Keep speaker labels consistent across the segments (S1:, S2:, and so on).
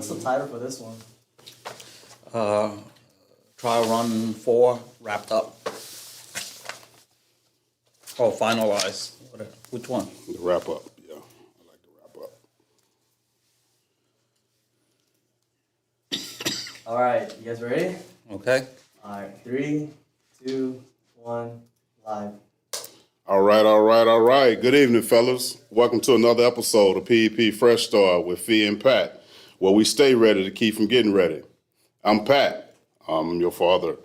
S1: What's the title for this one?
S2: Trial run 4 wrapped up. Or finalized. Which one?
S3: The wrap up, yeah. I like the wrap up.
S1: All right, you guys ready?
S2: Okay.
S1: All right, 3, 2, 1, live.
S3: All right. Good evening, fellas. Welcome to another episode of PEP Fresh Start with Fee and Pat, where we stay ready to keep from getting ready. I'm Pat. I'm your father.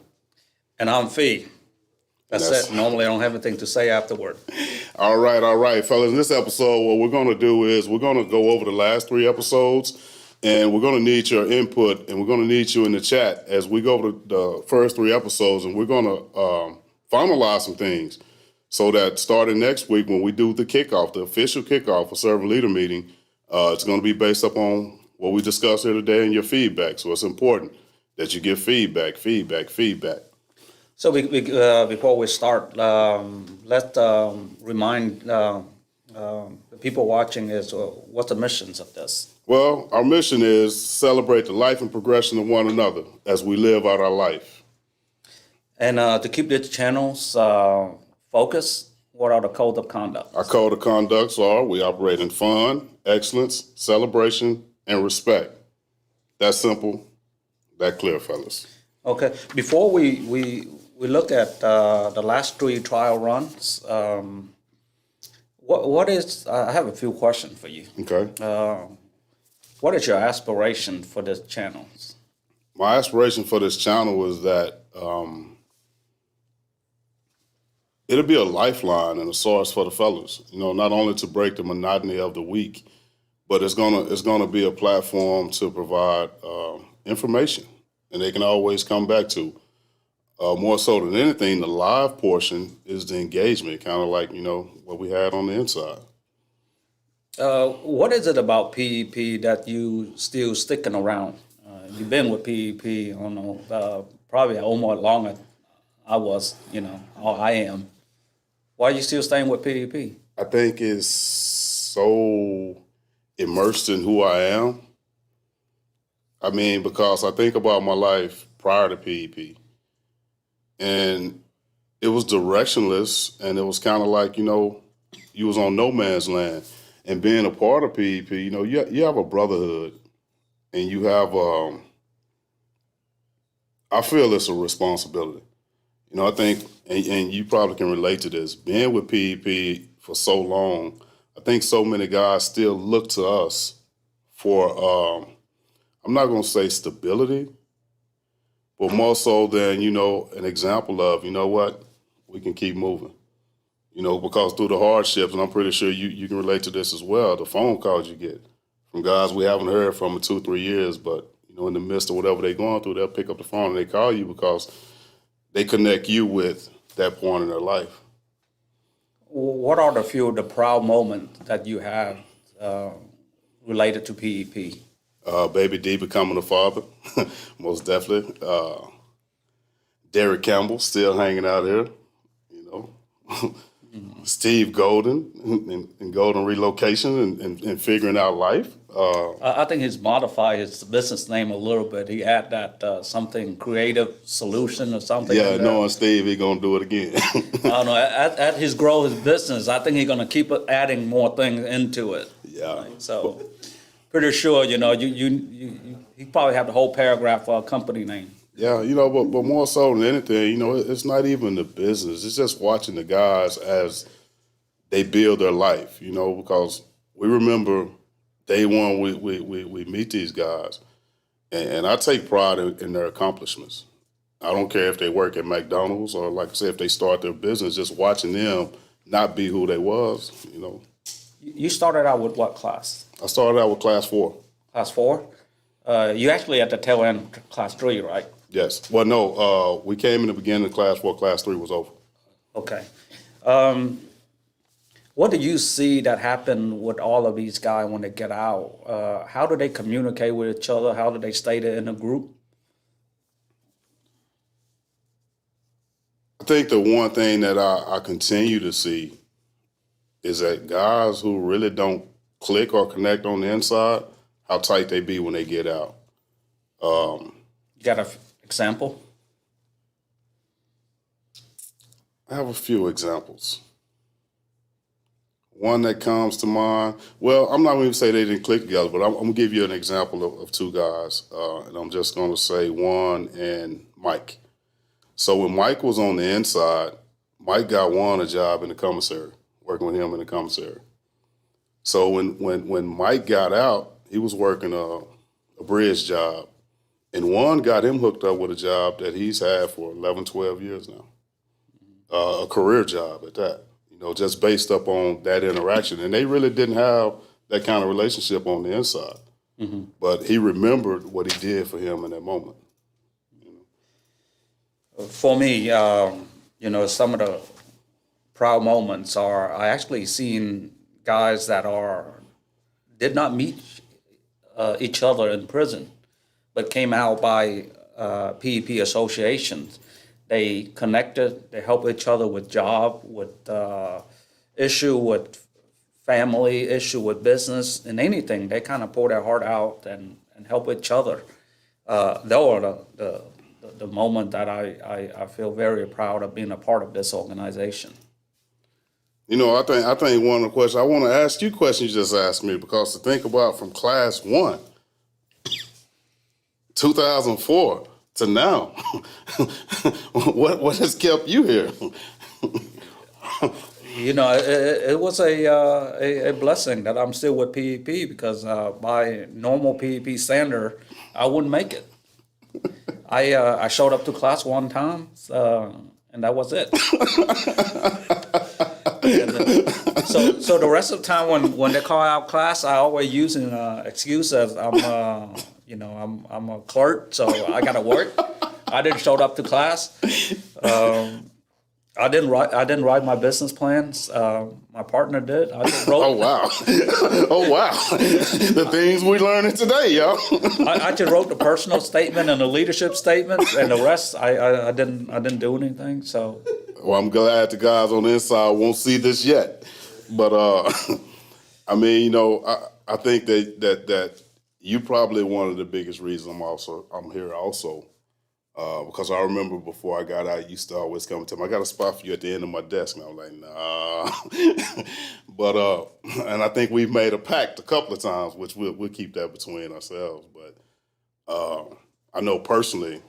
S2: And I'm Fee. That's it. Normally I don't have anything to say afterward.
S3: All right, fellas. In this episode, what we're going to do is we're going to go over the last 3 episodes, and we're going to need your input, and we're going to need you in the chat as we go over the first 3 episodes, and we're going to finalize some things so that starting next week when we do the kickoff, the official kickoff for Servant Leader Meeting, it's going to be based upon what we discussed here today and your feedback. So it's important that you give feedback.
S2: So before we start, let's remind the people watching is what's the missions of this?
S3: Well, our mission is celebrate the life and progression of one another as we live out our life.
S2: And to keep these channels focused, what are the code of conduct?
S3: Our code of conducts are we operate in fun, excellence, celebration, and respect. That's simple, that clear, fellas.
S2: Okay. Before we look at the last 3 trial runs, what is? I have a few questions for you.
S3: Okay.
S2: What is your aspiration for this channel?
S3: My aspiration for this channel is that it'll be a lifeline and a source for the fellas. You know, not only to break the monotony of the week, but it's gonna be a platform to provide information, and they can always come back to. More so than anything, the live portion is the engagement, kind of like, you know, what we had on the inside.
S2: What is it about PEP that you still sticking around? You've been with PEP, I don't know, probably almost longer I was, or I am. Why are you still staying with PEP?
S3: I think it's so immersed in who I am. I mean, because I think about my life prior to PEP, and it was directionless, and it was kind of like, you know, you was on no man's land. And being a part of PEP, you know, you have a brotherhood, and you have, I feel it's a responsibility. You know, I think, and you probably can relate to this, being with PEP for so long, I think so many guys still look to us for, I'm not going to say stability, but more so than, you know, an example of, you know what, we can keep moving. You know, because through the hardships, and I'm pretty sure you can relate to this as well, the phone calls you get from guys we haven't heard from in 2-3 years, but, you know, in the midst of whatever they're going through, they'll pick up the phone and they call you because they connect you with that point in their life.
S2: What are the proud moments that you have related to PEP?
S3: Baby D becoming a father, most definitely. Derek Campbell still hanging out here, you know. Steve Golden and Golden Relocation and figuring out life.
S2: I think he's modified his business name a little bit. He had that something creative solution or something.
S3: Yeah,
S2: like
S3: knowing Steve, he gonna do it again.
S2: I don't know. At his growth, his business, I think he's gonna keep adding more things into it.
S3: Yeah.
S2: So, pretty sure he probably have the whole paragraph for a company name.
S3: Yeah, you know, but more so than anything, you know, it's not even the business. It's just watching the guys as they build their life, you know, because we remember day one we meet these guys, and I take pride in their accomplishments. I don't care if they work at McDonald's or, like I said, if they start their business, just watching them not be who they was, you know.
S2: You started out with what class?
S3: I started out with class 4.
S2: Class 4? You actually at the tail end class 3, right?
S3: Yes. Well, no, we came in the beginning of class 4. Class 3 was over.
S2: Okay. What do you see that happen with all of these guys when they get out? How do they communicate with each other? How do they stay in a group?
S3: I think the one thing that I continue to see is that guys who really don't click or connect on the inside how tight they be when they get out.
S2: You got an example?
S3: I have a few examples. One that comes to mind. Well, I'm not going to say they didn't click together, but I'm going to give you an example of two guys, and I'm just going to say Juan and Mike. So when Mike was on the inside, Mike got Juan a job in the commissary, working with him in the commissary. So when Mike got out, he was working a bridge job, and Juan got him hooked up with a job that he's had for 11, 12 years now, a career job at that. Just based up on that interaction. And they really didn't have that kind of relationship on the inside. But he remembered what he did for him in that moment.
S2: For me, some of the proud moments are I actually seen guys that did not meet each other in prison, but came out by PEP associations. They connected, they help each other with job, with issue, with family, issue with business, and anything. They kind of pour their heart out and help each other. Those are the moment that I feel very proud of being a part of this organization.
S3: I think one of the questions, I want to ask you questions you just asked me, because to think about from class 1, 2004, to now, what has kept you here?
S2: It was a blessing that I'm still with PEP, because by normal PEP standard, I wouldn't make it. I showed up to class one time, and that was it. So the rest of the time when they call out class, I always use an excuse as I'm a clerk, so I gotta work. I didn't show up to class. I didn't write my business plans. My partner did. I just wrote.
S3: Oh wow! Oh wow! The things we learning today, y'all.
S2: I just wrote the personal statement and the leadership statement, and the rest I didn't do anything. So.
S3: Well, I'm glad the guys on the inside won't see this yet, but I think that you probably one of the biggest reasons I'm here also. Because I remember before I got out, you used to always come to me, I got a spot for you at the end of my desk. And I was like, nah. But, and I think we've made a pact a couple of times, which we'll keep that between ourselves. But I know personally,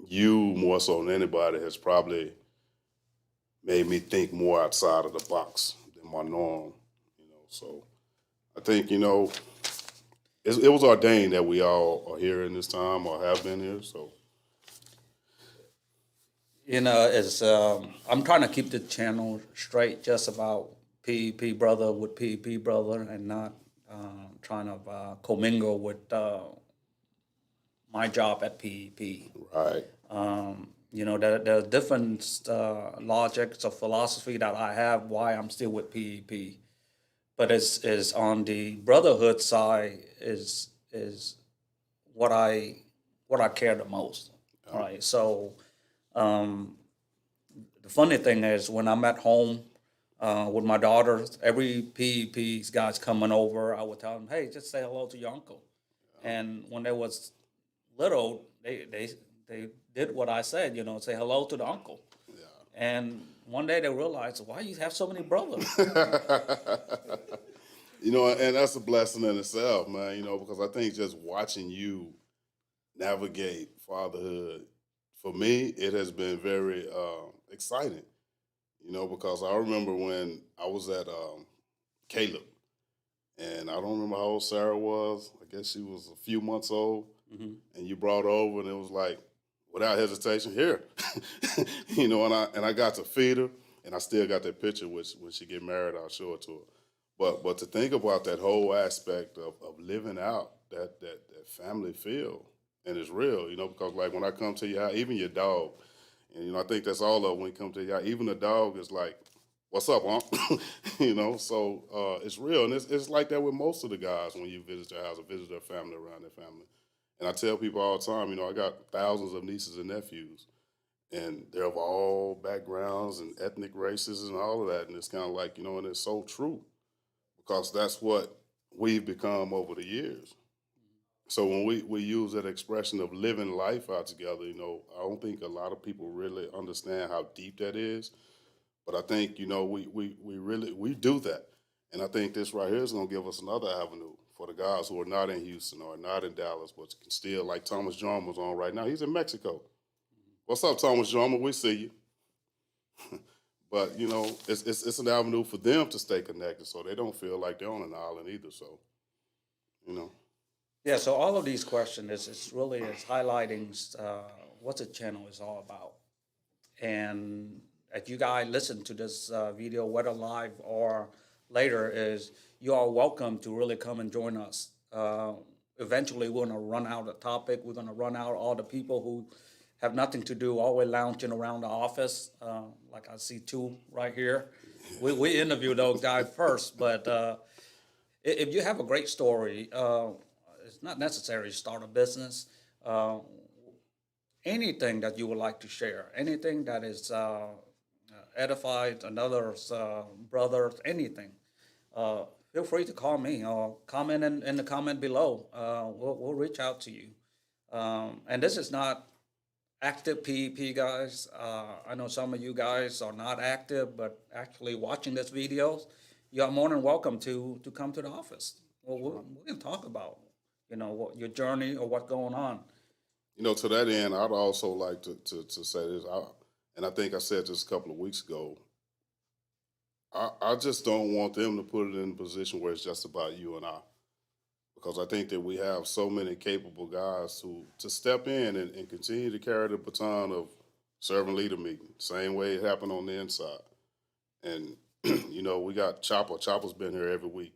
S3: you more so than anybody has probably made me think more outside of the box than my norm. So I think, it was ordained that we all are here in this time or have been here, so.
S2: I'm trying to keep the channel straight, just about PEP brother with PEP brother, and not trying to commingle with my job at PEP.
S3: Right.
S2: There are different logics or philosophy that I have why I'm still with PEP, but is on the brotherhood side is what I care the most. All right, so. The funny thing is, when I'm at home with my daughter, every PEP's guys coming over, I would tell them, "Hey, just say hello to your uncle." And when they was little, they did what I said, say hello to the uncle.
S3: Yeah.
S2: And one day they realized, why you have so many brothers?
S3: And that's a blessing in itself, man. Because I think just watching you navigate fatherhood. For me, it has been very exciting, because I remember when I was at Caleb, and I don't remember how old Sarah was. I guess she was a few months old, and you brought her over, and it was like, without hesitation, here, and I got to feed her, and I still got that picture, which when she get married, I'll show it to her. But to think about that whole aspect of living out that family feel. And it's real, because like when I come to your house, even your dog, and I think that's all of when you come to your house, even the dog is like, "What's up, Unc?" So it's real, and it's like that with most of the guys when you visit their house or visit their family, around their family. And I tell people all the time, I got thousands of nieces and nephews, and they're of all backgrounds and ethnic races and all of that, and it's kind of like, and it's so true, because that's what we've become over the years. So when we use that expression of living life out together, I don't think a lot of people really understand how deep that is. But I think we really we do that, and I think this right here is going to give us another avenue for the guys who are not in Houston or not in Dallas, but can still, like Thomas Drummer's on right now. He's in Mexico. What's up, Thomas Drummer? We see you. But it's an avenue for them to stay connected, so they don't feel like they're on an island either. So you know,
S2: Yeah, so all of these questions is really is highlighting what the channel is all about. And if you guys listen to this video, whether live or later, is you are welcome to really come and join us. Eventually, we're going to run out of topic. We're going to run out all the people who have nothing to do, always lounging around the office. Like I see two right here. We interview those guys first, but if you have a great story, it's not necessary to start a business. Anything that you would like to share, anything that is edified another's brothers, anything, feel free to call me or comment in the comment below. We'll reach out to you. And this is not active PEP guys. I know some of you guys are not active, but actually watching this videos, you are more than welcome to come to the office. Well, we can talk about, what your journey or what's going on.
S3: To that end, I'd also like to say this, and I think I said this a couple of weeks ago. I just don't want them to put it in a position where it's just about you and I, because I think that we have so many capable guys to step in and continue to carry the baton of servant leader meeting, same way it happened on the inside. And we got Chopper. Chopper's been here every week.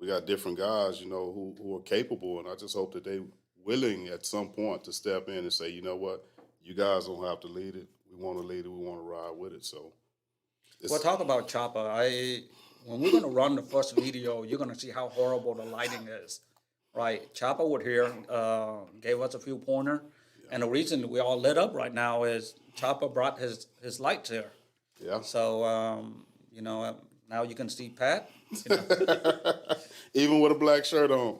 S3: We got different guys, who are capable, and I just hope that they willing at some point to step in and say, you know what, you guys don't have to lead it. We want to lead it. We want to ride with it. So,
S2: Well, talk about Chopper. When we're going to run the first video, you're going to see how horrible the lighting is, right? Chopper would here gave us a few pointer, and the reason we all lit up right now is Chopper brought his lights here.
S3: Yeah.
S2: So now you can see Pat.
S3: Even with a black shirt on.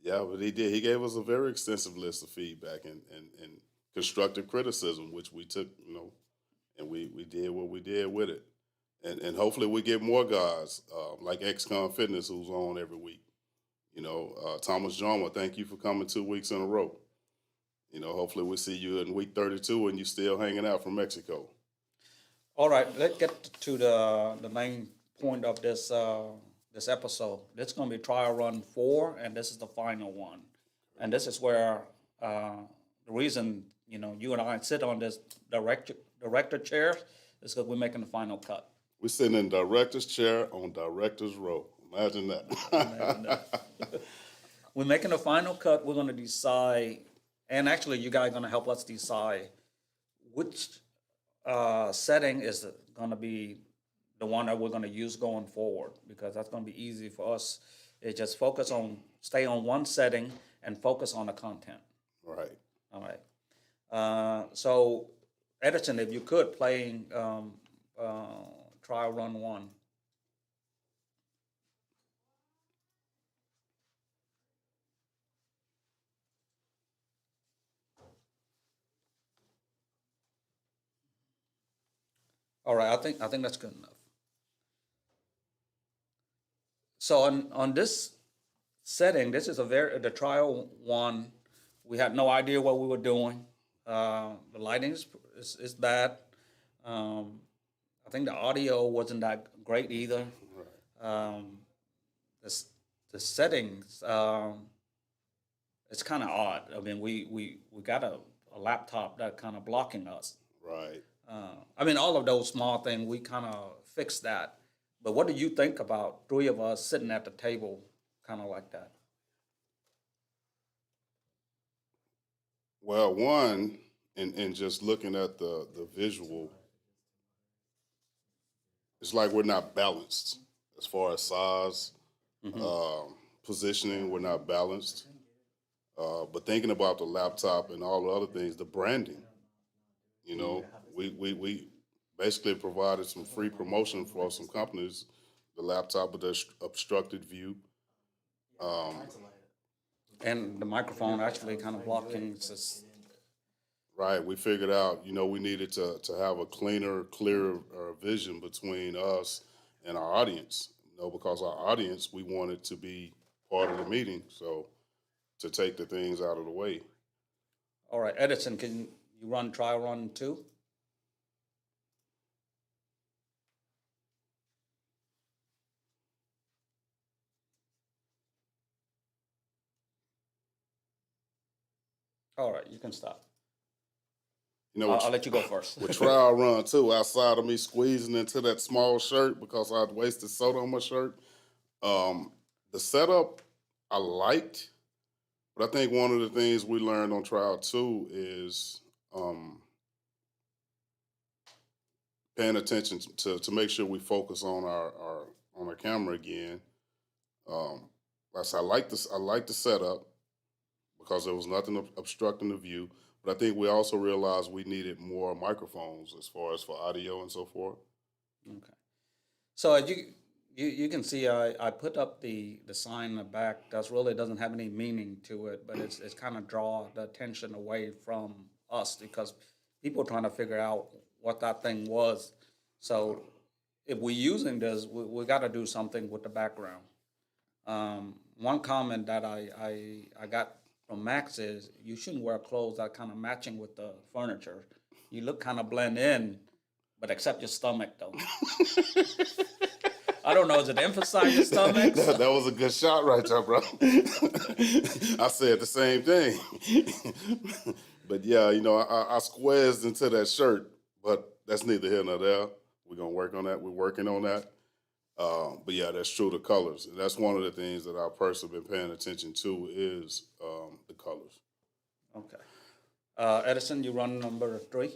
S3: Yeah, but he did. He gave us a very extensive list of feedback and constructive criticism, which we took, and we did what we did with it. And hopefully we get more guys like XCOM Fitness, who's on every week. Thomas Drummer, thank you for coming 2 weeks in a row. Hopefully we see you in week 32 and you still hanging out from Mexico.
S2: All right, let's get to the main point of this this episode. This is going to be trial run 4, and this is the final one. And this is where the reason you and I sit on this director chair is because we're making the final cut.
S3: We're sitting in director's chair on director's row. Imagine that.
S2: We're making the final cut. We're going to decide, and actually you guys are going to help us decide which setting is going to be the one that we're going to use going forward, because that's going to be easy for us. It just stay on one setting and focus on the content.
S3: Right.
S2: All right. So Edison, if you could, playing trial run 1. All right, I think that's good enough. So on this setting, this is the trial 1. We had no idea what we were doing. The lighting is bad. I think the audio wasn't that great either.
S3: Right.
S2: The settings, it's kind of odd. I mean, we got a laptop that kind of blocking us.
S3: Right.
S2: All of those small things, we kind of fixed that. But what do you think about 3 of us sitting at the table kind of like that?
S3: Well, one, and just looking at the visual, it's like we're not balanced as far as size, positioning. We're not balanced. But thinking about the laptop and all the other things, the branding, we basically provided some free promotion for some companies. The laptop with the obstructed view.
S2: And the microphone actually kind of blocking. It's just,
S3: Right. We figured out, we needed to have a cleaner, clearer vision between us and our audience. Because our audience, we wanted to be part of the meeting. So to take the things out of the way.
S2: all right, Edison, can you run trial run 2? All right, you can stop. I'll let you go first.
S3: With trial run too, outside of me squeezing into that small shirt because I'd wasted soda on my shirt. The setup I liked, but I think one of the things we learned on trial 2 is paying attention to make sure we focus on our camera again. I like this. I like the setup because there was nothing obstructing the view. But I think we also realized we needed more microphones as far as for audio and so forth.
S2: Okay. So as you can see, I put up the sign in the back. That really doesn't have any meaning to it, but it's kind of draw the attention away from us because people are trying to figure out what that thing was. So if we're using this, we got to do something with the background. One comment that I got from Max is you shouldn't wear clothes that kind of matching with the furniture. You look kind of blend in, but except your stomach though. I don't know, is it emphasize your stomach?
S3: That was a good shot right there, bro. I said the same thing. But yeah, I squeezed into that shirt, but that's neither here nor there. We're going to work on that. We're working on that. But yeah, that's true, the colors. And that's one of the things that I've personally been paying attention to is the colors.
S2: Okay. Edison, you run number 3.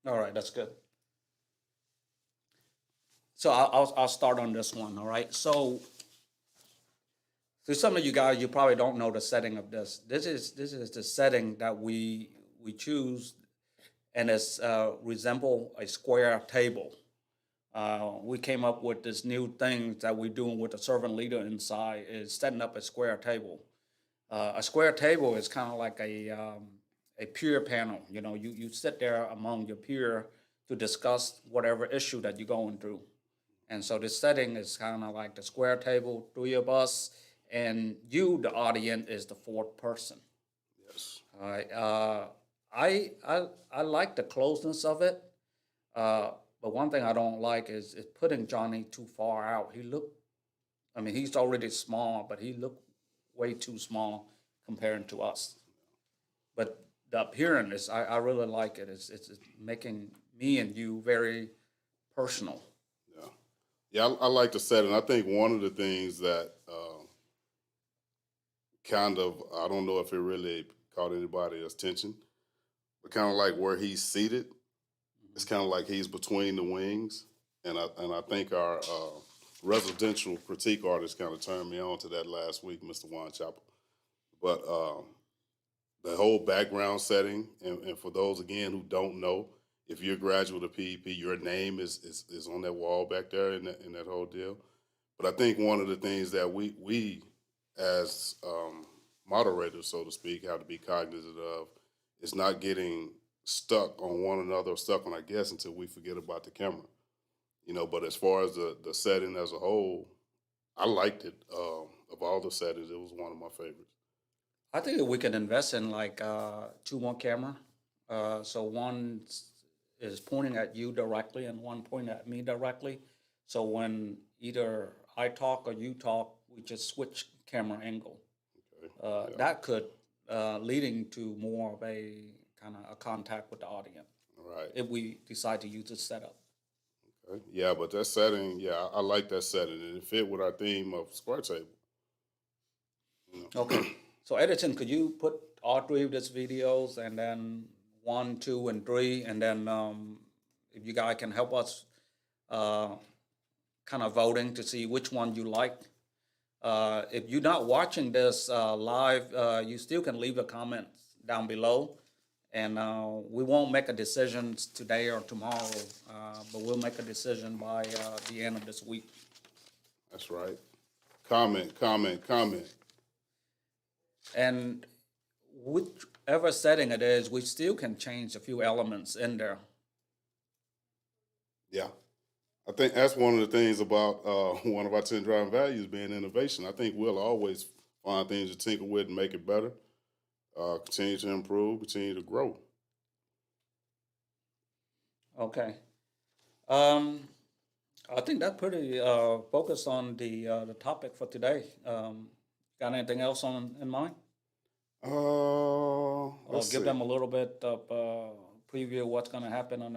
S2: All right, that's good. So I'll start on this one. All right. So to some of you guys, you probably don't know the setting of this. This is the setting that we choose, and it's resemble a square table. We came up with this new thing that we're doing with the servant leader inside is setting up a square table. A square table is kind of like a peer panel. You sit there among your peer to discuss whatever issue that you're going through. And so this setting is kind of like the square table, 3 of us, and you, the audience, is the 4th person.
S3: Yes.
S2: All right. I like the closeness of it, but one thing I don't like is putting Johnny too far out. He's already small, but he looked way too small compared to us. But the appearance, I really like it. It's making me and you very personal.
S3: Yeah. Yeah, I like the setting. I think one of the things that I don't know if it really caught anybody's attention, but kind of like where he's seated, it's kind of like he's between the wings. And I think our residential critique artist kind of turned me on to that last week, Mr. Juan Chapel. But the whole background setting, and for those, again, who don't know, if you're a graduate of PEP, your name is on that wall back there in that whole deal. But I think one of the things that we as moderators, so to speak, have to be cognizant of is not getting stuck on one another, stuck on our guests until we forget about the camera. But as far as the setting as a whole, I liked it. Of all the settings, it was one of my favorites.
S2: I think we can invest in like 2 more camera. So one is pointing at you directly and one pointing at me directly. So when either I talk or you talk, we just switch camera angle.
S3: Okay.
S2: That could leading to more of a kind of a contact with the audience
S3: Right.
S2: if we decide to use this setup.
S3: Okay. Yeah, but that setting, I like that setting, and it fit with our theme of square table.
S2: Okay. So Edison, could you put all 3 of these videos and then 1, 2, and 3, and then if you guys can help us kind of voting to see which one you like. If you're not watching this live, you still can leave a comment down below. And we won't make a decision today or tomorrow, but we'll make a decision by the end of this week.
S3: That's right. Comment.
S2: And whichever setting it is, we still can change a few elements in there.
S3: Yeah. I think that's one of the things about one of our 10 driving values being innovation. I think we'll always find things to tinker with and make it better, continue to improve, continue to grow.
S2: Okay. I think that's pretty focused on the topic for today. Got anything else in mind?
S3: Let's
S2: Give
S3: see.
S2: them a little bit of preview of what's going to happen on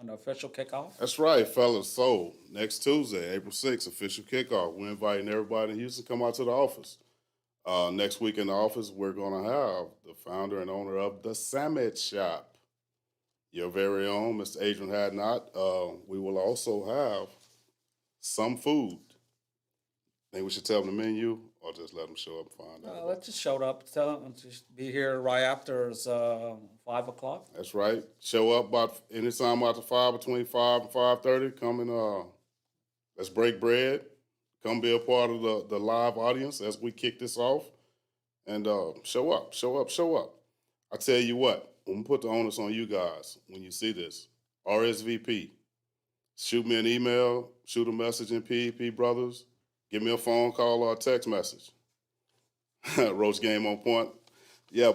S2: the official kickoff.
S3: That's right, fellas. So next Tuesday, April 6th, official kickoff. We're inviting everybody in Houston to come out to the office. Next week in the office, we're going to have the founder and owner of the Sandwich Shop, your very own Mr. Adrian Hadnot. We will also have some food. Think we should tell them the menu, or just let them show up and find out?
S2: Let's just show up. Tell them to be here right after it's 5 o'clock.
S3: That's right. Show up about anytime after 5, between 5 and 5:30. Come and let's break bread. Come be a part of the live audience as we kick this off. And show up. I tell you what, I'm going to put the onus on you guys when you see this. RSVP. Shoot me an email, shoot a message in PEP Brothers. Give me a phone call or a text message. Roach game on point. Yeah,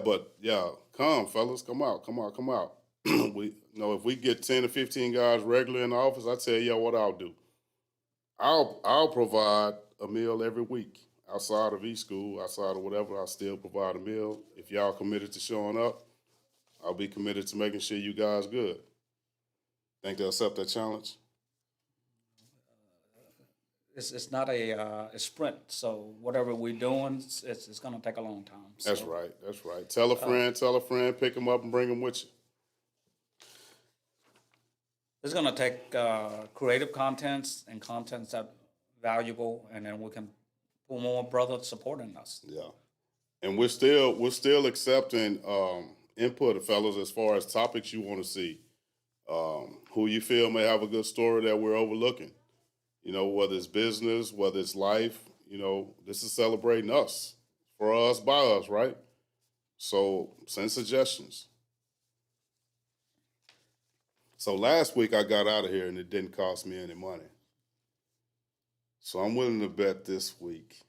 S3: come, fellas. Come out. If we get 10 to 15 guys regularly in the office, I tell y'all what I'll do. I'll provide a meal every week. Outside of e-school, outside of whatever, I'll still provide a meal. If y'all committed to showing up, I'll be committed to making sure you guys good. Think they'll accept that challenge?
S2: It's not a sprint, so whatever we're doing, it's going to take a long time. So,
S3: That's right. Tell a friend, pick them up and bring them with you.
S2: it's going to take creative contents and contents that valuable, and then we can pull more brothers supporting us.
S3: Yeah. And we're still accepting input, fellas, as far as topics you want to see. Who you feel may have a good story that we're overlooking. Whether it's business, whether it's life, this is celebrating us, for us, by us, right? So send suggestions. So last week I got out of here and it didn't cost me any money. So I'm willing to bet this week.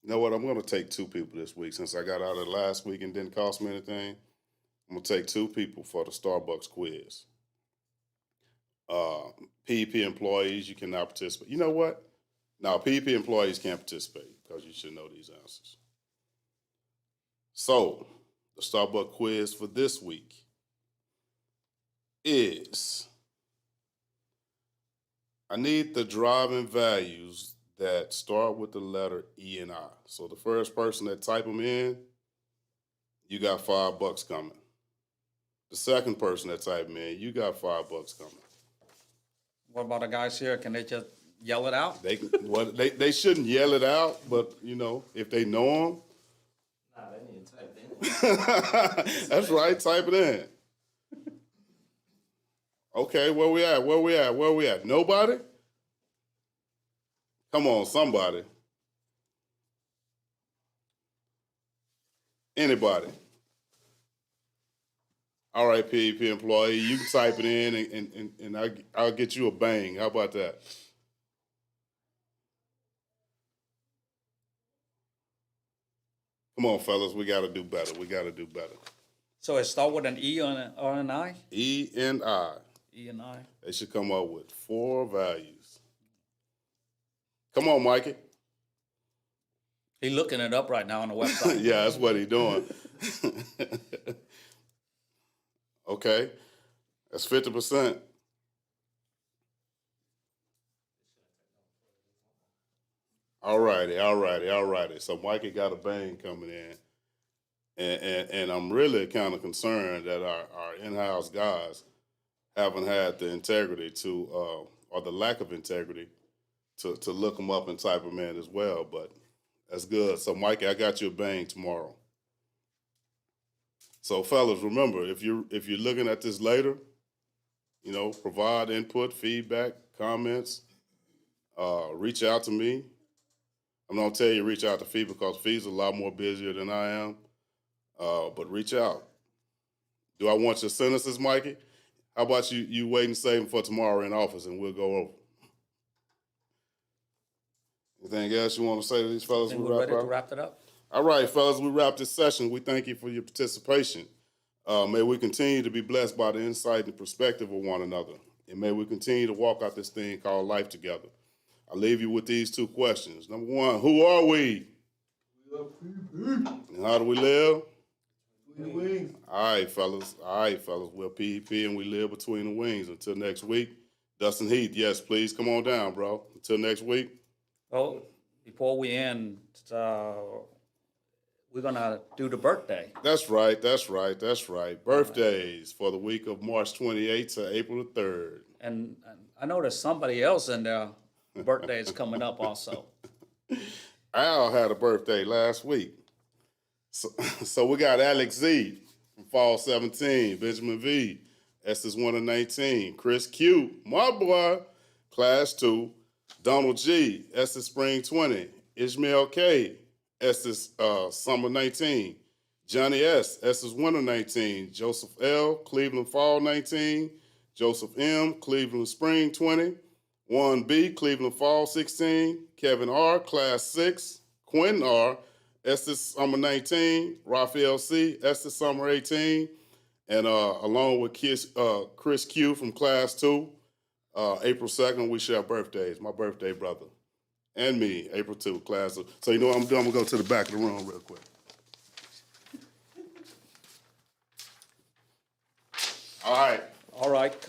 S3: You know what? I'm going to take 2 people this week since I got out of last week and didn't cost me anything. I'm going to take 2 people for the Starbucks quiz. PEP employees, you cannot participate. You know what? Now, PEP employees can't participate because you should know these answers. So, the Starbucks quiz for this week is, I need the driving values that start with the letter E and I. So the first person that type them in, you got $5 coming. The second person that type them in, you got $5 coming.
S2: What about the guys here? Can they just yell it out?
S3: They shouldn't yell it out, but if they know them,
S1: Nah, they need to type it in.
S3: that's right. Type it in. Okay, where we at? Nobody? Come on, somebody. Anybody? All right, PEP employee, you can type it in and I'll get you a bang. How about that? Come on, fellas, we got to do better.
S2: So it start with an E or an I?
S3: E and I.
S2: E and I.
S3: They should come up with 4 values. Come on, Mikey.
S2: He looking it up right now on the website.
S3: Yeah, that's what he doing. Okay, that's 50%. All righty. So Mikey got a bang coming in. And I'm really kind of concerned that our in-house guys haven't had the integrity to, or the lack of integrity to look them up and type them in as well. But that's good. So Mikey, I got you a bang tomorrow. So, fellas, remember, if you're looking at this later, you know, provide input, feedback, comments. Reach out to me. I'm not gonna tell you to reach out to Fee because Fee's a lot more busier than I am. But reach out. Do I want your sentences, Mikey? How about you wait and save them for tomorrow in office and we'll go over. Anything else you want to say to these fellas?
S2: And
S3: we
S2: we're
S3: wrap
S2: ready to
S3: up?
S2: wrap it up.
S3: All right, fellas, we wrap this session. We thank you for your participation. May we continue to be blessed by the insight and perspective of one another. And may we continue to walk out this thing called life together. I leave you with these two questions. Number one, who are we?
S1: We are PEP.
S3: And how do we live?
S1: Between the wings.
S3: All right, fellas. We're PEP and we live between the wings. Until next week, Dustin Heath, yes, please come on down, bro. Until next week.
S2: Well, before we end, we're gonna do the birthday.
S3: That's right. Birthdays for the week of March 28th to April the 3rd.
S2: And I know there's somebody else in there. Birthday is coming up also.
S3: Al had a birthday last week. So we got Alex Z from Fall 17, Benjamin V, Estes 1 and 19, Chris Q, my boy, Class 2, Donald G, Estes Spring 20, Ishmael K, Estes Summer 19, Johnny S, Estes Winter 19, Joseph L, Cleveland Fall 19, Joseph M, Cleveland Spring 20, 1B, Cleveland Fall 16, Kevin R, Class 6, Quentin R, Estes Summer 19, Raphael C, Estes Summer 18, and along with Chris Q from Class 2, April 2nd, we share birthdays. My birthday brother. And me, April 2, Class 2. So you know what I'm doing? I'm going to go to the back of the room real quick. All right.
S2: All right.